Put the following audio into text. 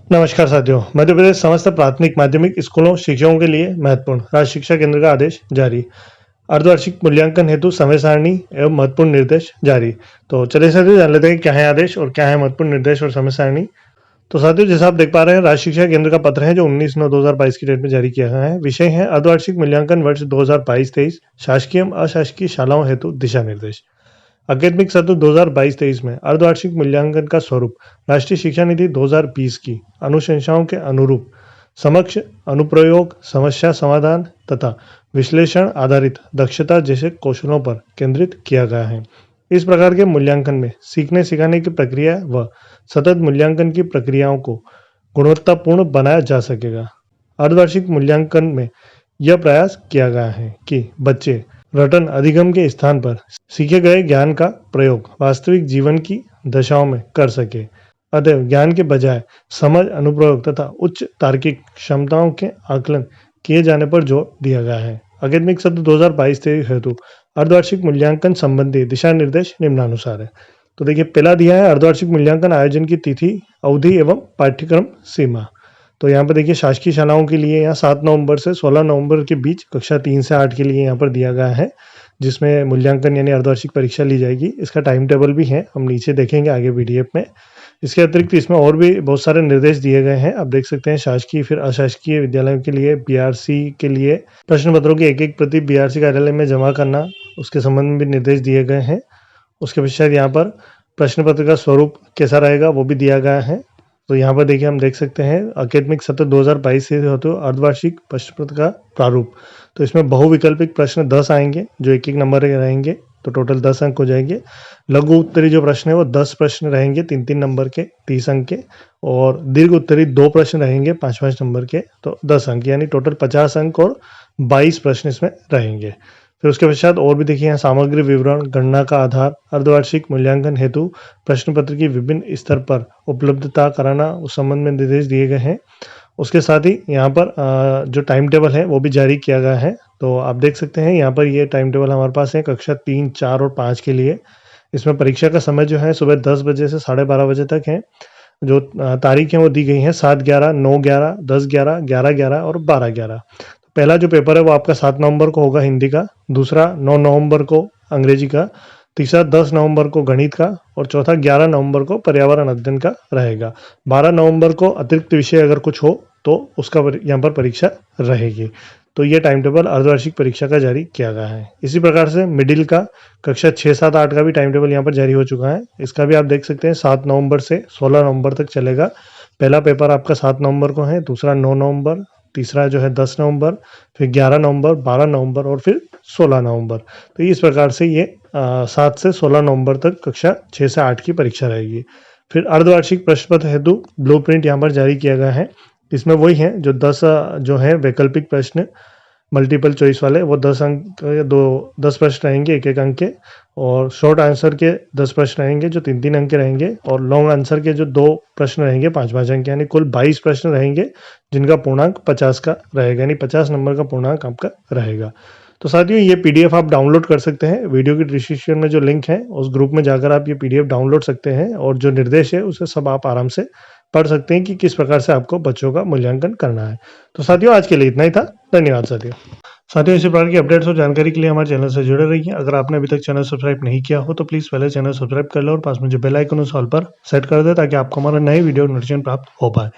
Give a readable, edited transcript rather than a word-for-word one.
नमस्कार साथियों। मध्य प्रदेश समस्त प्राथमिक माध्यमिक स्कूलों शिक्षकों के लिए महत्वपूर्ण राज्य शिक्षा केंद्र का आदेश जारी। अर्धवार्षिक मूल्यांकन हेतु समय सारणी एवं महत्वपूर्ण निर्देश जारी। तो चलिए साथियों जान लेते हैं क्या है आदेश और क्या है महत्वपूर्ण निर्देश और समय सारणी। तो साथियों जैसा आप देख पा रहे हैं राज्य शिक्षा केंद्र का पत्र है जो 19/9/2022 की डेट में जारी किया गया है। विषय है अर्धवार्षिक मूल्यांकन वर्ष 2022-23 शासकीय एवं अशासकीय शालाओं हेतु दिशा निर्देश। अकादमिक सत्र 2022-23 में अर्धवार्षिक मूल्यांकन का स्वरूप राष्ट्रीय शिक्षा नीति 2020 की अनुशंसाओं के अनुरूप समक्ष अनुप्रयोग समस्या समाधान तथा विश्लेषण आधारित दक्षता जैसे कौशलों पर केंद्रित किया गया है। इस प्रकार के मूल्यांकन में सीखने सिखाने की प्रक्रिया व सतत मूल्यांकन की प्रक्रियाओं को गुणवत्तापूर्ण बनाया जा सकेगा। अर्धवार्षिक मूल्यांकन में यह प्रयास किया गया है कि बच्चे रटन अधिगम के स्थान पर सीखे गए ज्ञान का प्रयोग वास्तविक जीवन की दशाओं में कर सके। अतएव ज्ञान के बजाय समझ अनुप्रयोग तथा उच्च तार्किक क्षमताओं के आकलन किए जाने पर जोर दिया गया है। अकादमिक सत्र 2022-23 हेतु अर्धवार्षिक मूल्यांकन संबंधी दिशा निर्देश निम्नानुसार है। तो देखिए पहला दिया है अर्धवार्षिक मूल्यांकन आयोजन की तिथि अवधि एवं पाठ्यक्रम सीमा। तो यहाँ पर देखिए शासकीय शालाओं के लिए यहाँ 7 नवंबर से 16 नवंबर के बीच कक्षा 3 से 8 के लिए यहाँ पर दिया गया है, जिसमें मूल्यांकन यानी अर्धवार्षिक परीक्षा ली जाएगी। इसका टाइम टेबल भी है, हम नीचे देखेंगे आगे पीडीएफ में। इसके अतिरिक्त इसमें और भी बहुत सारे निर्देश दिए गए हैं। आप देख सकते हैं शासकीय फिर अशासकीय विद्यालयों के लिए बीआरसी के लिए प्रश्न पत्रों की एक प्रति बीआरसी कार्यालय में जमा करना, उसके संबंध में भी निर्देश दिए गए हैं। उसके पश्चात यहाँ पर प्रश्न पत्र का स्वरूप कैसा रहेगा वो भी दिया गया है। तो यहाँ पर देखिए हम देख सकते हैं अकादमिक सत्र 2022 से होते अर्धवार्षिक प्रश्न पत्र का प्रारूप। तो इसमें बहुविकल्पिक प्रश्न 10 आएंगे जो एक नंबर के रहेंगे, तो टोटल 10 अंक हो जाएंगे। लघु उत्तरी जो प्रश्न है वो 10 प्रश्न रहेंगे 3-3 नंबर के 30 अंक के, और दीर्घ उत्तरी 2 प्रश्न रहेंगे 5-5 नंबर के, तो 10 अंक यानी टोटल 50 अंक और 22 प्रश्न इसमें रहेंगे। फिर उसके पश्चात और भी देखिए यहाँ सामग्री विवरण, गणना का आधार, अर्धवार्षिक मूल्यांकन हेतु प्रश्न पत्र की विभिन्न स्तर पर उपलब्धता कराना, उस संबंध में निर्देश दिए गए हैं। उसके साथ ही यहाँ पर जो टाइम टेबल है वो भी जारी किया गया है। तो आप देख सकते हैं यहाँ पर ये टाइम टेबल हमारे पास है कक्षा 3, 4 और 5 के लिए। इसमें परीक्षा का समय जो है सुबह 10 बजे से 12:30 बजे तक है। जो तारीखें वो दी गई हैं 7/11, 9/11, 10/11, 11/11 और 12/11। पहला जो पेपर है वो आपका 7 नवंबर को होगा हिंदी का, दूसरा 9 नवंबर को अंग्रेजी का, तीसरा 10 नवंबर को गणित का और चौथा 11 नवंबर को पर्यावरण अध्ययन का रहेगा। 12 नवंबर को अतिरिक्त विषय अगर कुछ हो तो उसका यहाँ पर परीक्षा रहेगी। तो ये टाइम टेबल अर्धवार्षिक परीक्षा का जारी किया गया है। इसी प्रकार से मिडिल का कक्षा 6, 7, 8 का भी टाइम टेबल यहाँ पर जारी हो चुका है। इसका भी आप देख सकते हैं 7 नवंबर से 16 नवंबर तक चलेगा। पहला पेपर आपका 7 नवंबर को है, दूसरा 9 नवंबर, तीसरा जो है 10 नवंबर, फिर 11 नवंबर, 12 नवंबर और फिर 16 नवंबर। तो इस प्रकार से ये 7 से 16 नवंबर तक कक्षा 6 से 8 की परीक्षा रहेगी। फिर अर्धवार्षिक प्रश्न पत्र हेतु ब्लूप्रिंट यहाँ पर जारी किया गया है। इसमें वही है जो 10 जो है वैकल्पिक प्रश्न मल्टीपल चॉइस वाले वो 10 अंक 10 प्रश्न रहेंगे 1-1 अंक के, और शॉर्ट आंसर के 10 प्रश्न रहेंगे जो 3-3 अंक के रहेंगे, और लॉन्ग आंसर के जो 2 प्रश्न रहेंगे 5-5 अंक के, यानी कुल 22 प्रश्न रहेंगे जिनका पूर्णांक 50 का रहेगा, यानी 50 नंबर का पूर्णांक आपका रहेगा। तो साथियों ये पीडीएफ आप डाउनलोड कर सकते हैं। वीडियो की डिस्क्रिप्शन में जो लिंक है उस ग्रुप में जाकर आप ये पीडीएफ डाउनलोड सकते हैं, और जो निर्देश है उसे सब आप आराम से पढ़ सकते हैं कि किस प्रकार से आपको बच्चों का मूल्यांकन करना है। तो साथियों आज के लिए इतना ही था। धन्यवाद साथियों इसी प्रकार की अपडेट्स और जानकारी के लिए हमारे चैनल से जुड़े रहिए। अगर आपने अभी तक चैनल सब्सक्राइब नहीं किया हो तो प्लीज़ पहले चैनल सब्सक्राइब कर लो और पास में जो बेल आइकन उस ऑल पर सेट कर दे ताकि आपको हमारा नए वीडियो नोटिफिकेशन प्राप्त हो पाए।